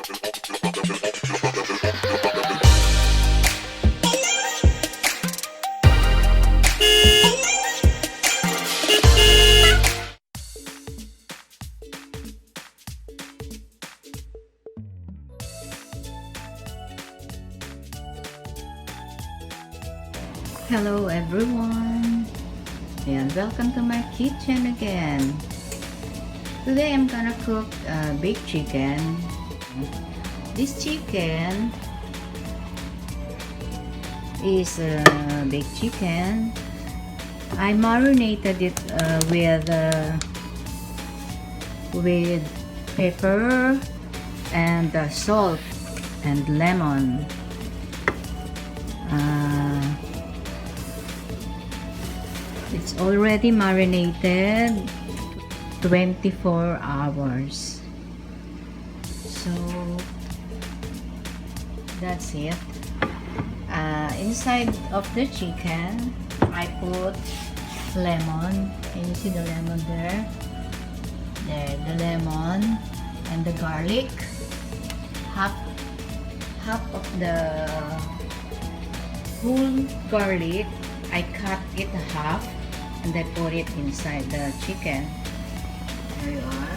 Hello everyone, and welcome to my kitchen again. Today I'm gonna cook baked chicken. This chicken is baked chicken. I marinated it with pepper and salt and lemon. It's already marinated 24 hours. So that's it. Inside of the chicken, I put lemon. Can you see the lemon there? There, the lemon and the garlic. Half of the whole garlic, I cut it half and I put it inside the chicken. There you are.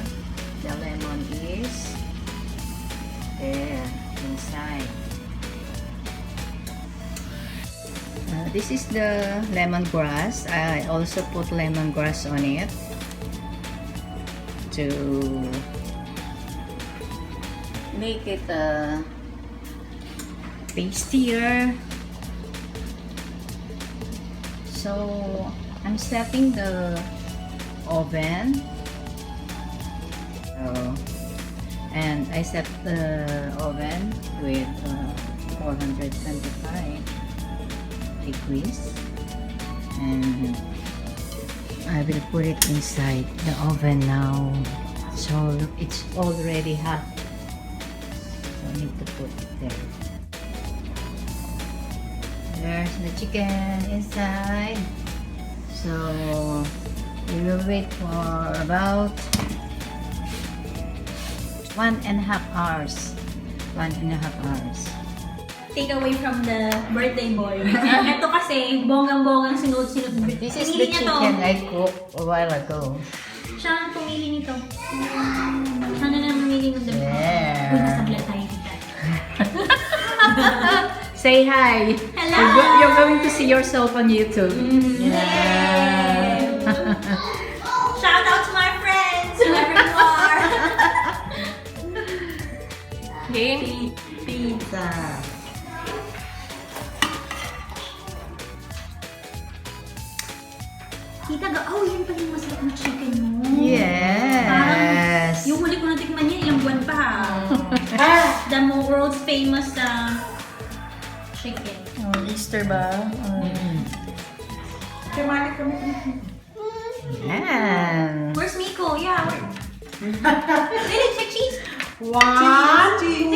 The lemon is there inside. This is the lemongrass. I also put lemongrass on it to make it tastier. So I'm setting the oven, and I set the oven with 425 degrees, and I will put it inside the oven now. So it's already hot, so I need to put it there. There's the chicken inside. So we will wait for about 1.5 hours. 1.5 hours. Take away from the birthday boy. Ito kasi, bonggang-bonggang sinunod-sinunod. This is the chicken I cooked a while ago. Siya ang pumili nito. Siya na namili ng dami. Yeah. Uy, nasabla tayo dito. Say hi. Hello. You're going to see yourself on YouTube. Yeah. Shout out to my friends, whoever you are. Okay. Pizza. Tita, oh, yan pala yung masarap na chicken mo. Yes. Parang, yung huli ko natikman niya, ilang buwan pa ha. The world's famous chicken. Easter ba? Kumalik kami. Yan. Where's Miko? Yeah. Really, cheese. One, two,